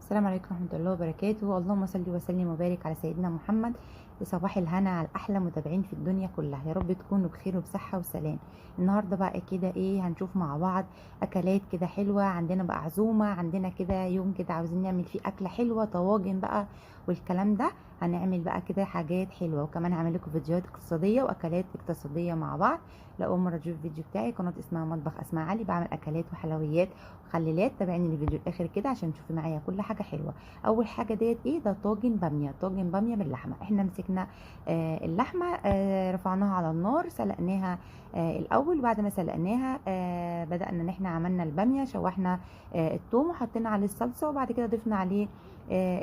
السلام عليكم ورحمة الله وبركاته. اللهم صل وسلم وبارك على سيدنا محمد. صباح الهنا على احلى متابعين في الدنيا كلها، يا رب تكونوا بخير وبصحة وسلام. النهارده بقى كده هنشوف مع بعض اكلات كده حلوة. عندنا بقى عزومة، عندنا كده يوم كده عاوزين نعمل فيه اكلة حلوة، طواجن بقى والكلام ده. هنعمل بقى كده حاجات حلوة، وكمان هعمل لكم فيديوهات اقتصادية واكلات اقتصادية مع بعض. لو اول مرة تشوف الفيديو بتاعي، قناة اسمها مطبخ اسماء علي، بعمل اكلات وحلويات وخليلات. تابعني الفيديو الاخر كده عشان تشوفي معايا كل حاجة حلوة. اول حاجه ده طاجن باميه، طاجن باميه باللحمه. احنا مسكنا اللحمه، رفعناها على النار، سلقناها الاول. وبعد ما سلقناها بدانا ان احنا عملنا الباميه، شوحنا الثوم وحطينا عليه الصلصه، وبعد كده ضفنا عليه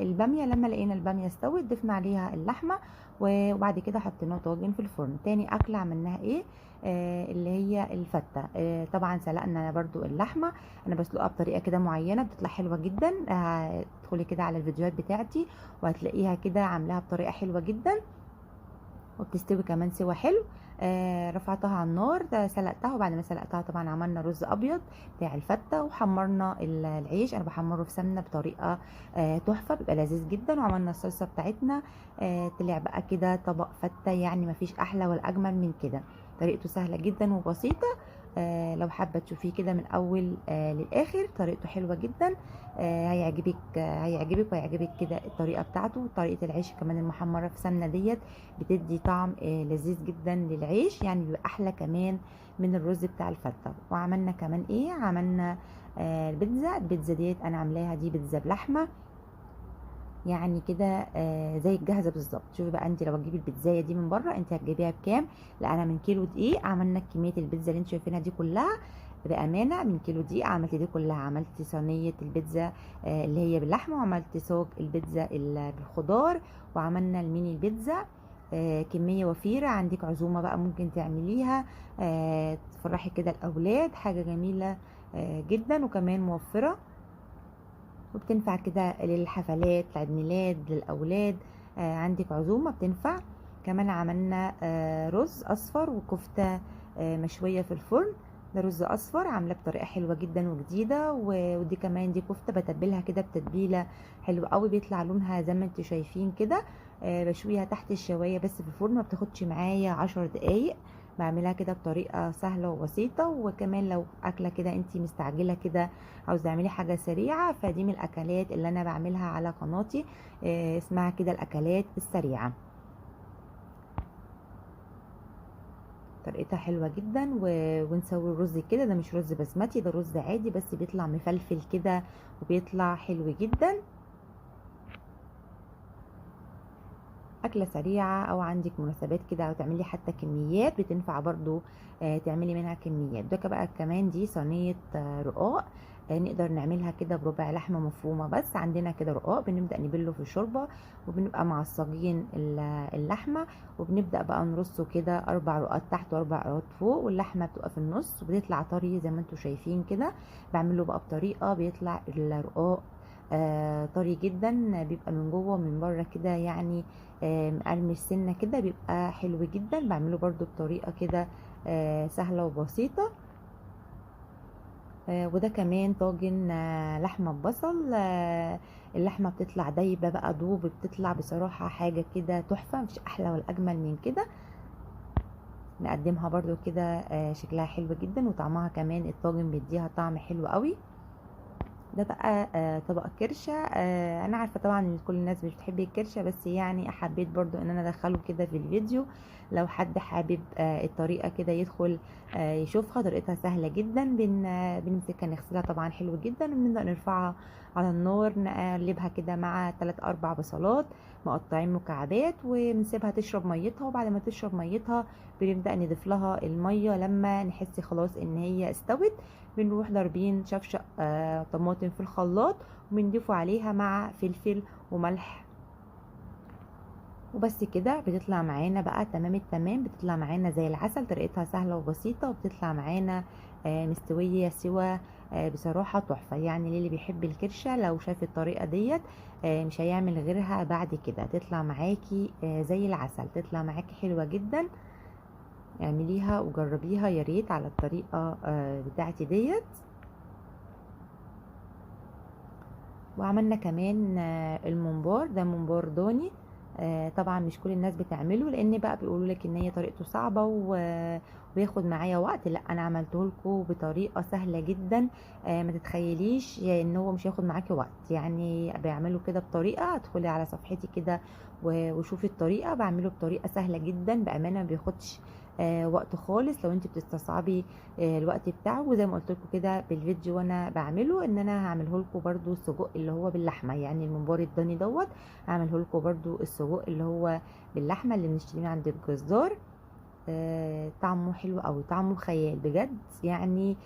الباميه. لما لقينا الباميه استوت ضفنا عليها اللحمه، وبعد كده حطيناه طاجن في الفرن. تاني اكله عملناها اللي هي الفته. طبعا سلقنا برضو اللحمه، انا بسلقها بطريقه كده معينه بتطلع حلوه جدا. ادخلي كده على الفيديوهات بتاعتي وهتلاقيها كده عاملاها بطريقه حلوه جدا، وبتستوي كمان سوا حلو. رفعتها على النار، ده سلقتها. وبعد ما سلقتها طبعا عملنا رز ابيض بتاع الفته، وحمرنا العيش. انا بحمره في سمنه بطريقه تحفه، بيبقى لذيذ جدا. وعملنا الصلصه بتاعتنا. طلع بقى كده طبق فته، يعني مفيش احلى ولا اجمل من كده. طريقته سهله جدا وبسيطه. لو حابه تشوفيه كده من اول للاخر، طريقته حلوه جدا. هيعجبك وهيعجبك كده الطريقه بتاعته. طريقه العيش كمان المحمره في سمنه ديت بتدي طعم لذيذ جدا للعيش، يعني بيبقى احلى كمان من الرز بتاع الفته. وعملنا كمان عملنا البيتزا ديت انا عاملاها، دي بيتزا بلحمه، يعني كده زي الجاهزه بالظبط. شوفي بقى انت لو هتجيبي البيتزايه دي من بره انت هتجيبيها بكام. لا، انا من كيلو دقيق عملنا كميه البيتزا اللي انت شايفينها دي كلها. بامانه من كيلو دقيق عملت دي كلها. عملت صينيه البيتزا اللي هي باللحمه، وعملت صاج البيتزا بالخضار، وعملنا الميني البيتزا. كميه وفيره. عندك عزومه بقى ممكن تعمليها، تفرحي كده الاولاد. حاجه جميله جدا، وكمان موفره، وبتنفع كده للحفلات، لعيد ميلاد للأولاد. عندك عزومة بتنفع. كمان عملنا رز أصفر وكفتة مشوية في الفرن. ده رز أصفر عاملاه بطريقة حلوة جدا وجديدة. ودي كمان دي كفتة بتبلها كده بتتبيلة حلوة قوي، بيطلع لونها زي ما انتوا شايفين كده. بشويها تحت الشواية بس في الفرن، ما بتاخدش معايا 10 دقايق. بعملها كده بطريقة سهلة وبسيطة. وكمان لو أكلة كده انتي مستعجلة كده، عاوزة تعملي حاجة سريعة، فدي من الأكلات اللي أنا بعملها على قناتي. اسمها كده الأكلات السريعة. طريقتها حلوة جدا. ونسوي الرز كده، ده مش رز بسمتي، ده رز عادي بس بيطلع مفلفل كده وبيطلع حلو جدا. أكلة سريعة، أو عندك مناسبات كده أو تعملي حتى كميات بتنفع برضو. تعملي منها كميات. ده بقى كمان دي صينية رقاق. نقدر نعملها كده بربع لحمة مفرومة. بس عندنا كده رقاق بنبدأ نبله في الشوربة، وبنبقى معصجين اللحمة، وبنبدأ بقى نرصه كده 4 رقات تحت و4 رقات فوق، واللحمة بتبقى في النص، وبتطلع طري زي ما انتوا شايفين كده. بعمله بقى بطريقة بيطلع الرقاق طري جدا، بيبقى من جوه ومن بره كده، يعني مقرمش سنه كده، بيبقى حلو جدا. بعمله برضو بطريقه كده سهله وبسيطه. وده كمان طاجن لحمه ببصل. اللحمه بتطلع دايبه بقى، دوب بتطلع بصراحه حاجه كده تحفه، مش احلى ولا اجمل من كده. نقدمها برضو كده شكلها حلو جدا، وطعمها كمان الطاجن بيديها طعم حلو قوي. ده بقى طبق كرشه. انا عارفه طبعا ان كل الناس مش بتحب الكرشه، بس يعني حبيت برضو ان انا ادخله كده في الفيديو. لو حد حابب الطريقه كده يدخل يشوفها. طريقتها سهله جدا. بنمسكها نغسلها طبعا حلو جدا، وبنبدا نرفعها على النار، نقلبها كده مع 3 4 بصلات مقطعين مكعبات، ونسيبها تشرب ميتها. وبعد ما تشرب ميتها بنبدا نضيف لها الميه لما نحس خلاص ان هي استوت. بنروح ضاربين شفشق طماطم في الخلاط، وبنضيفه عليها مع فلفل وملح. وبس كده بتطلع معانا بقى تمام التمام، بتطلع معانا زي العسل. طريقتها سهلة وبسيطة، وبتطلع معانا مستوية سوا بصراحة تحفة. يعني للي بيحب الكرشة لو شاف الطريقة ديت مش هيعمل غيرها بعد كده. تطلع معاكي زي العسل، تطلع معاكي حلوة جدا. اعمليها وجربيها يا ريت على الطريقة بتاعتي ديت. وعملنا كمان الممبار، ده ممبار ضاني. طبعا مش كل الناس بتعمله، لان بقى بيقولوا لك ان هي طريقته صعبه وياخد معايا وقت. لا، انا عملته لكم بطريقه سهله جدا. ما تتخيليش ان هو مش هياخد معاكي وقت، يعني بيعمله كده بطريقه. ادخلي على صفحتي كده وشوفي الطريقه. بعمله بطريقه سهله جدا بامانه، ما بياخدش وقت خالص لو انت بتستصعبي الوقت بتاعه. وزي ما قلت لكم كده بالفيديو وانا بعمله، ان انا هعمله لكم برده السجق اللي هو باللحمه، يعني الممبار الضاني دوت هعمله لكم برده السجق اللي هو باللحمه اللي بنشتريه من عند الجزار. طعمه حلو قوي، طعمه خيال بجد. يعني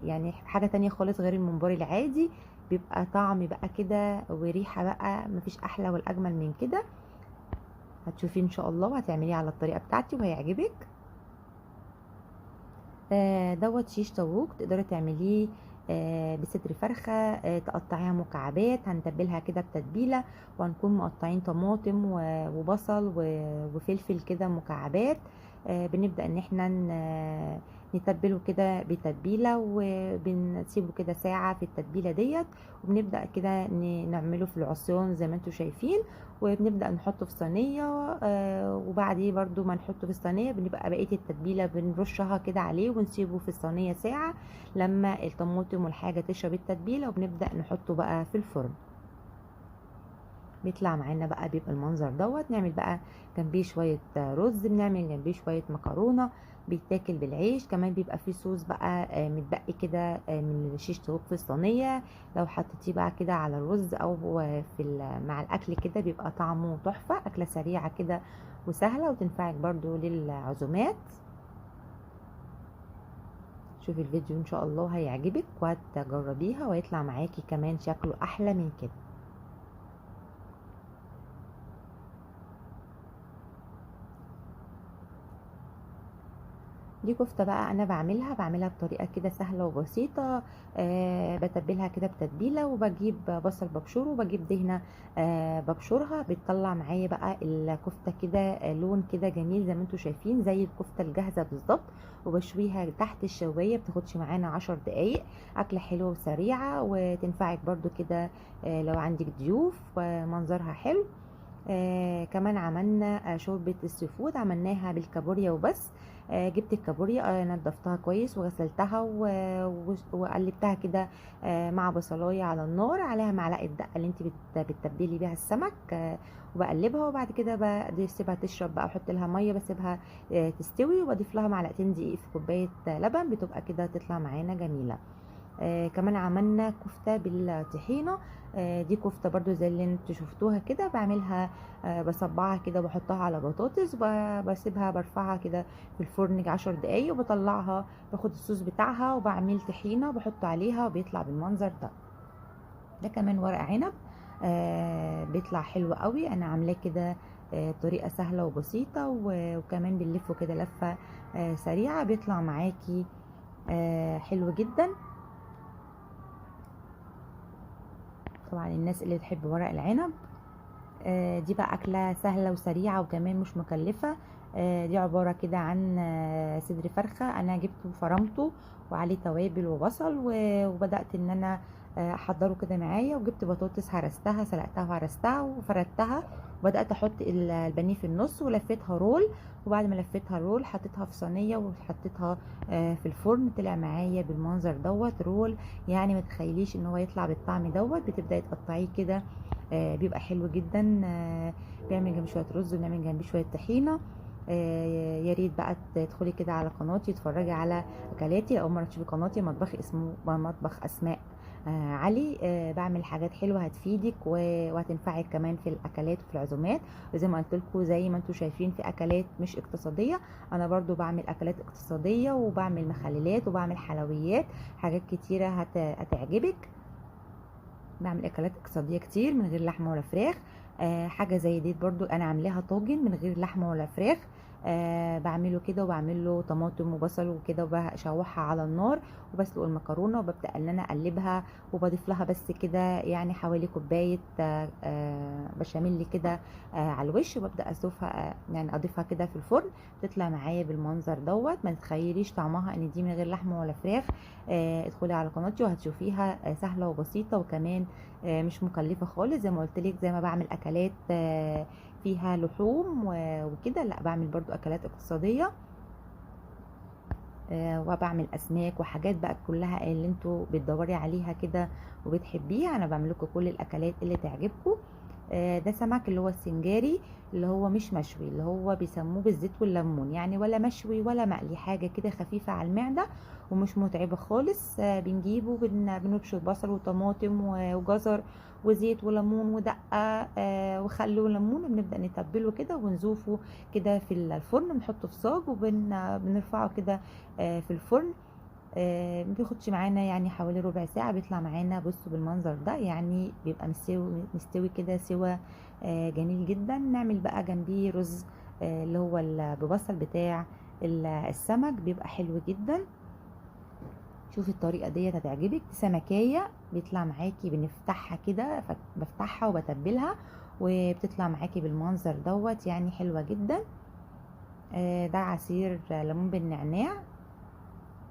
يعني حاجه تانية خالص غير الممبار العادي. بيبقى طعم بقى كده وريحه بقى مفيش احلى والاجمل من كده. هتشوفيه ان شاء الله وهتعمليه على الطريقه بتاعتي وهيعجبك. دوت شيش طاووق، تقدري تعمليه بصدر فرخه. تقطعيها مكعبات، هنتبلها كده بتتبيله، وهنكون مقطعين طماطم وبصل وفلفل كده مكعبات. بنبدا ان احنا نتبله كده بتتبيله، وبنسيبه كده ساعه في التتبيله ديت. وبنبدا كده نعمله في العصيان زي ما انتم شايفين، وبنبدا نحطه في صينيه. وبعديه برضو ما نحطه في الصينيه بنبقى بقيه التتبيله بنرشها كده عليه ونسيبه في الصينيه ساعه لما الطماطم والحاجه تشرب التتبيله، وبنبدا نحطه بقى في الفرن. بيطلع معانا بقى بيبقى المنظر دوت. نعمل بقى جنبيه شويه رز، بنعمل جنبيه شويه مكرونه، بيتاكل بالعيش. كمان بيبقى فيه صوص بقى متبقي كده من الشيش طاووق في الصينيه. لو حطيتيه بقى كده على الرز او مع الاكل كده بيبقى طعمه تحفه. اكله سريعه كده وسهله وتنفعك برضو للعزومات. شوفي الفيديو ان شاء الله هيعجبك وهتجربيها، ويطلع معاكي كمان شكله احلى من كده. دي كفتة بقى انا بعملها بطريقة كده سهلة وبسيطة. بتبلها كده بتتبيلة، وبجيب بصل ببشره، وبجيب دهنة ببشرها. بتطلع معايا بقى الكفتة كده لون كده جميل زي ما انتم شايفين، زي الكفتة الجاهزة بالظبط. وبشويها تحت الشواية، بتاخدش معانا 10 دقايق. اكلة حلوة وسريعة وتنفعك برضو كده لو عندك ضيوف، منظرها حلو. كمان عملنا شوربة السي فود، عملناها بالكابوريا وبس. جبت الكابوريا، نضفتها كويس وغسلتها وقلبتها كده مع بصلايه على النار، عليها معلقه دقه اللي انت بتتبلي بيها السمك. وبقلبها، وبعد كده بسيبها تشرب بقى، احط لها ميه بسيبها تستوي، وبضيف لها معلقتين دقيق في كوبايه لبن، بتبقى كده تطلع معانا جميله. كمان عملنا كفتة بالطحينة. دي كفتة برضو زي اللي انتوا شفتوها كده، بعملها بصبعها كده وبحطها على بطاطس، وبسيبها برفعها كده في الفرن 10 دقايق، وبطلعها باخد الصوص بتاعها وبعمل طحينة بحط عليها وبيطلع بالمنظر ده. ده كمان ورق عنب بيطلع حلو قوي، انا عاملاه كده بطريقة سهلة وبسيطة، وكمان بنلفه كده لفة سريعة، بيطلع معاكي حلو جدا. طبعا الناس اللي تحب ورق العنب، دي بقى أكلة سهلة وسريعة وكمان مش مكلفة. دي عبارة كده عن صدر فرخة، أنا جبته وفرمته وعليه توابل وبصل، وبدأت إن أنا أحضره كده معايا. وجبت بطاطس هرستها، سلقتها وهرستها وفردتها، وبدأت أحط البانيه في النص ولفيتها رول. وبعد ما لفيتها رول حطيتها في صينية وحطيتها في الفرن، طلع معايا بالمنظر دوت رول. يعني ما تخيليش ان هو يطلع بالطعم دوت. بتبدأي تقطعيه كده بيبقى حلو جدا. بيعمل جنبيه شويه رز وبنعمل جنبيه شويه طحينه. يا ريت بقى تدخلي كده على قناتي تتفرجي على اكلاتي. اول مره تشوفي قناتي، مطبخ اسمه مطبخ اسماء علي. بعمل حاجات حلوه هتفيدك وهتنفعك كمان في الاكلات وفي العزومات. وزي ما قلت لكم زي ما انتم شايفين في اكلات مش اقتصاديه، انا برضو بعمل اكلات اقتصاديه وبعمل مخللات وبعمل حلويات، حاجات كتيره هتعجبك. بعمل اكلات اقتصاديه كتير من غير لحمه ولا فراخ. حاجه زي دي برضو انا عاملاها طاجن من غير لحمه ولا فراخ. بعمله كده، وبعمل له طماطم وبصل وكده، وبشوحها على النار، وبسلق المكرونه، وببدا ان انا اقلبها، وبضيف لها بس كده يعني حوالي كوبايه بشاميل كده على الوش، وببدا اسلقها يعني اضيفها كده في الفرن. تطلع معايا بالمنظر دوت. ما تتخيليش طعمها ان دي من غير لحمه ولا فراخ. ادخلي على قناتي وهتشوفيها سهله وبسيطه، وكمان مش مكلفه خالص. زي ما قلت لك، زي ما بعمل اكلات فيها لحوم وكده، لا بعمل برضو اكلات اقتصاديه، وبعمل اسماك وحاجات بقى كلها اللي انتوا بتدوري عليها كده وبتحبيها. انا بعمل لكم كل الاكلات اللي تعجبكم. ده سمك اللي هو السنجاري، اللي هو مش مشوي، اللي هو بيسموه بالزيت والليمون، يعني ولا مشوي ولا مقلي، حاجة كده خفيفة على المعدة ومش متعبة خالص. بنجيبه، بنبشر بصل وطماطم وجزر وزيت وليمون ودقة وخل وليمون، وبنبدأ نتبله كده ونزوفه كده في الفرن، بنحطه في صاج وبنرفعه كده في الفرن. ما بياخدش معانا يعني حوالي ربع ساعة، بيطلع معانا بصوا بالمنظر ده، يعني بيبقى مستوي كده سوا جميل جدا. نعمل بقى جنبيه رز اللي هو ببصل بتاع السمك، بيبقى حلو جدا. شوفي الطريقة ديت هتعجبك. سمكية بيطلع معاكي، بنفتحها كده، بفتحها وبتبلها، وبتطلع معاكي بالمنظر دوت، يعني حلوة جدا. ده عصير ليمون بالنعناع.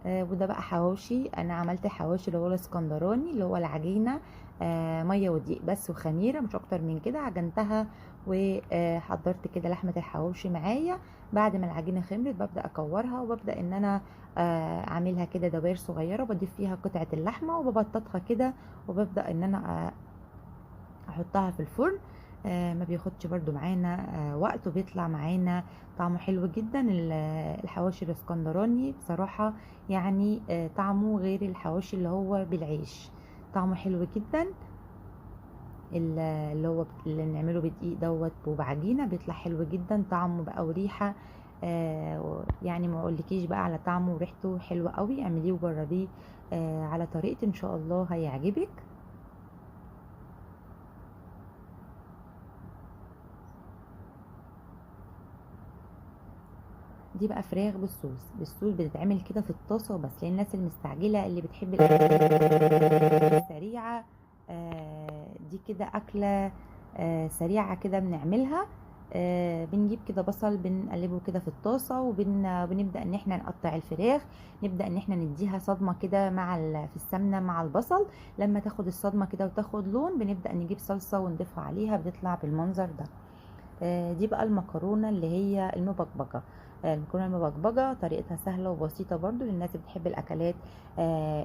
وده بقى حواوشي. انا عملت حواوشي اللي هو الاسكندراني، اللي هو العجينه ميه ودقيق بس وخميره، مش اكتر من كده. عجنتها وحضرت كده لحمه الحواوشي معايا. بعد ما العجينه خمرت ببدا اكورها، وببدا ان انا اعملها كده دوائر صغيره، وبضيف فيها قطعه اللحمه وببططها كده، وببدا ان انا احطها في الفرن. ما بياخدش برضو معانا وقت، وبيطلع معانا طعمه حلو جدا. الحواوشي الاسكندراني بصراحة يعني طعمه غير الحواوشي اللي هو بالعيش، طعمه حلو جدا. اللي هو اللي بنعمله بدقيق دوت وبعجينة بيطلع حلو جدا، طعمه بقى وريحة يعني ما اقولكيش بقى على طعمه وريحته حلوة قوي. اعمليه وجربيه على طريقتي، ان شاء الله هيعجبك. دي بقى فراخ بالصوص بتتعمل كده في الطاسه بس، للناس المستعجله اللي بتحب الاكلات السريعه. دي كده اكله سريعه كده بنعملها. بنجيب كده بصل، بنقلبه كده في الطاسه، وبنبدا ان احنا نقطع الفراخ، نبدا ان احنا نديها صدمه كده مع في السمنه مع البصل. لما تاخد الصدمه كده وتاخد لون، بنبدا نجيب صلصه ونضيفها عليها، بتطلع بالمنظر ده. دي بقى المكرونه اللي هي المبكبكه. المكرونه المبكبكه طريقتها سهله وبسيطه برضو للناس اللي بتحب الاكلات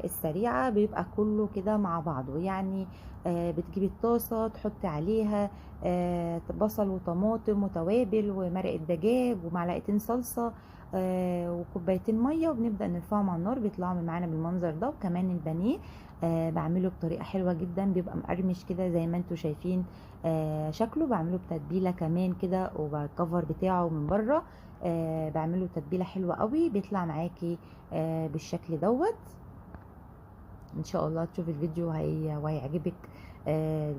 السريعه. بيبقى كله كده مع بعضه، يعني بتجيبي الطاسه تحطي عليها بصل وطماطم وتوابل ومرق الدجاج ومعلقتين صلصه وكوبايتين ميه، وبنبدا نرفعهم على النار، بيطلعوا معانا بالمنظر ده. وكمان البانيه بعمله بطريقه حلوه جدا، بيبقى مقرمش كده زي ما انتم شايفين شكله. بعمله بتتبيله كمان كده، وبالكفر بتاعه من بره بعمله تتبيله حلوه قوي، بيطلع معاكي بالشكل دوت. ان شاء الله تشوفي الفيديو وهيعجبك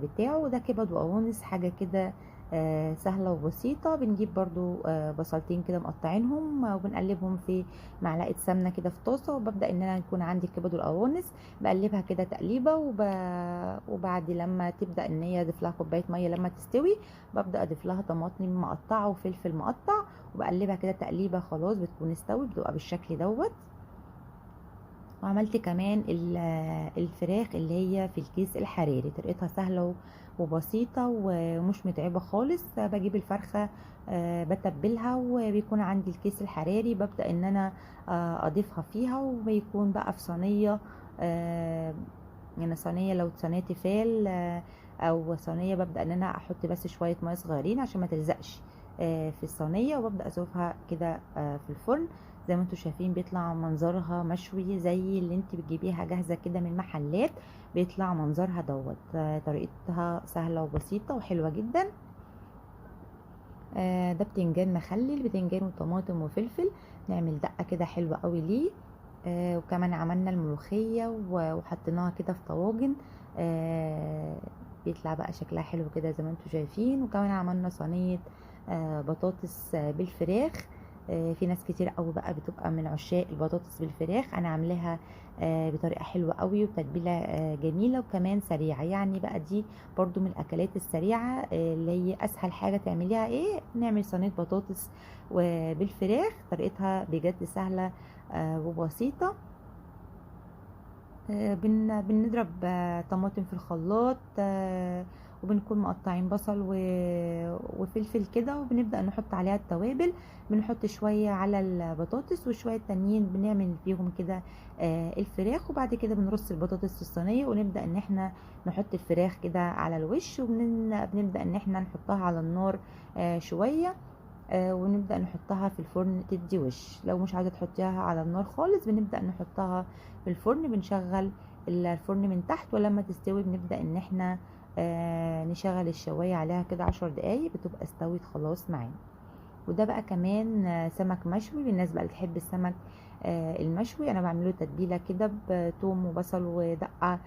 بتاعه. ده كبد وقوانص، حاجه كده سهله وبسيطه. بنجيب برضو بصلتين كده مقطعينهم، وبنقلبهم في معلقه سمنه كده في طاسه، وببدا ان انا يكون عندي الكبد والقوانص بقلبها كده تقليبه، وبعد لما تبدا ان هي اضيف لها كوبايه ميه لما تستوي، ببدا اضيف لها طماطم مقطعه وفلفل مقطع، وبقلبها كده تقليبه. خلاص بتكون استوت، بتبقى بالشكل دوت. وعملت كمان الفراخ اللي هي في الكيس الحراري، طريقتها سهلة وبسيطة ومش متعبة خالص. بجيب الفرخة بتبلها، وبيكون عندي الكيس الحراري، ببدأ ان انا اضيفها فيها، وبيكون بقى في صينية يعني صينية، لو صينية تيفال او صينية، ببدأ ان انا احط بس شوية مية صغيرين عشان ما تلزقش في الصينية، وببدأ اشوفها كده في الفرن. زي ما انتم شايفين بيطلع منظرها مشوي زي اللي انت بتجيبيها جاهزة كده من محلات، بيطلع منظرها دوت. طريقتها سهلة وبسيطة وحلوة جدا. ده بتنجان مخلل، بتنجان وطماطم وفلفل، نعمل دقة كده حلوة قوي ليه. وكمان عملنا الملوخية وحطيناها كده في طواجن، بيطلع بقى شكلها حلو كده زي ما انتم شايفين. وكمان عملنا صينية بطاطس بالفراخ، في ناس كتير قوي بقى بتبقى من عشاق البطاطس بالفراخ. انا عاملاها بطريقه حلوه قوي وتتبيله جميله وكمان سريعه. يعني بقى دي برضو من الاكلات السريعه اللي هي اسهل حاجه تعمليها ايه، نعمل صينيه بطاطس وبالفراخ. طريقتها بجد سهله وبسيطه. بنضرب طماطم في الخلاط، وبنكون مقطعين بصل وفلفل كده، وبنبدأ نحط عليها التوابل. بنحط شوية على البطاطس وشوية تانيين بنعمل فيهم كده الفراخ. وبعد كده بنرص البطاطس في الصينية ونبدأ ان احنا نحط الفراخ كده على الوش، وبنبدأ ان احنا نحطها على النار شوية، ونبدأ نحطها في الفرن تدي وش. لو مش عايزة تحطيها على النار خالص بنبدأ نحطها في الفرن، بنشغل الفرن من تحت، ولما تستوي بنبدأ ان احنا نشغل الشواية عليها كده 10 دقايق بتبقى استوت خلاص معانا. وده بقى كمان سمك مشوي. بالناس بقى اللي تحب السمك المشوي، انا بعمله تتبيله كده بثوم وبصل ودقه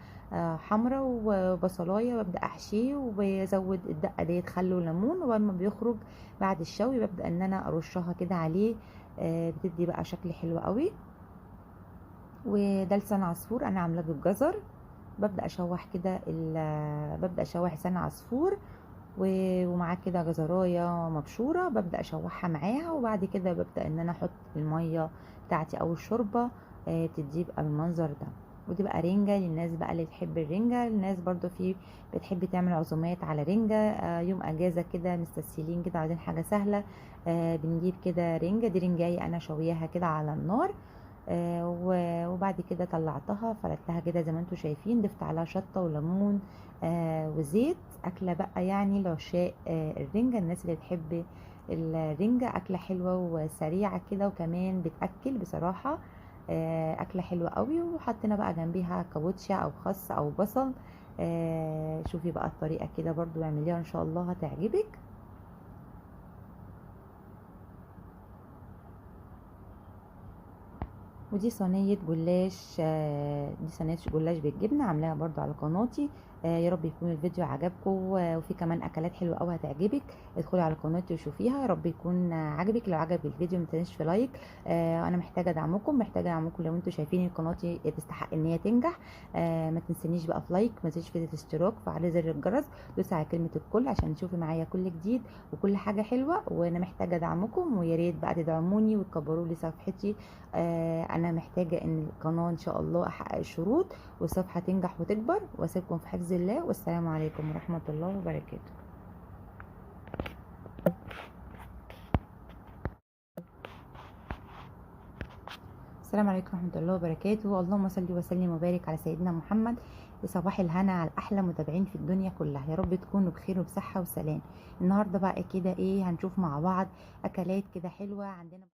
حمرا وبصلايه، وابدا احشيه وبزود الدقه ديت خل وليمون. ولما بيخرج بعد الشوي ببدا ان انا ارشها كده عليه، بتدي بقى شكل حلو قوي. وده لسان عصفور انا عاملاه بالجزر. ببدا اشوح كده ببدا اشوح لسان عصفور ومعاه كده جزرايه مبشوره، ببدا اشوحها معاها. وبعد كده ببدا ان انا احط الميه بتاعتي او الشوربه بتدي بقى المنظر ده. ودي بقى رنجه للناس بقى اللي تحب الرنجه. الناس برضو في بتحب تعمل عزومات على رنجه، يوم اجازه كده مستسهلين كده عايزين حاجه سهله، بنجيب كده رنجه. دي رنجايه انا شوياها كده على النار، وبعد كده طلعتها فردتها كده زي ما انتم شايفين، ضفت عليها شطه وليمون وزيت. اكله بقى يعني لعشاق الرنجه، الناس اللي بتحب الرنجه. اكله حلوه وسريعه كده وكمان بتاكل بصراحه، اكله حلوه قوي. وحطينا بقى جنبيها كابوتشا او خس او بصل. شوفي بقى الطريقه كده برضو اعمليها ان شاء الله هتعجبك. ودي صينية جلاش، دي صينية جلاش بالجبنة عاملاها برضو على قناتي. يا رب يكون الفيديو عجبكم، وفي كمان اكلات حلوه قوي هتعجبك. ادخلي على قناتي وشوفيها، يا رب يكون عجبك. لو عجب الفيديو ما تنسيش في لايك. انا محتاجه دعمكم، لو انتوا شايفين قناتي تستحق ان هي تنجح. ما تنسونيش بقى في لايك، ما تنسيش في الاشتراك، فعلى زر الجرس، دوسي على كلمه الكل عشان تشوفي معايا كل جديد وكل حاجه حلوه. وانا محتاجه دعمكم، ويا ريت بقى تدعموني وتكبروا لي صفحتي. انا محتاجه ان القناه ان شاء الله احقق الشروط والصفحه تنجح وتكبر. واسيبكم في حفظ الله، والسلام عليكم ورحمه الله وبركاته. السلام عليكم ورحمه الله وبركاته. اللهم صل وسلم وبارك على سيدنا محمد. صباح الهنا على احلى متابعين في الدنيا كلها، يا رب تكونوا بخير وبصحه وسلام. النهارده بقى كده ايه، هنشوف مع بعض اكلات كده حلوه عندنا.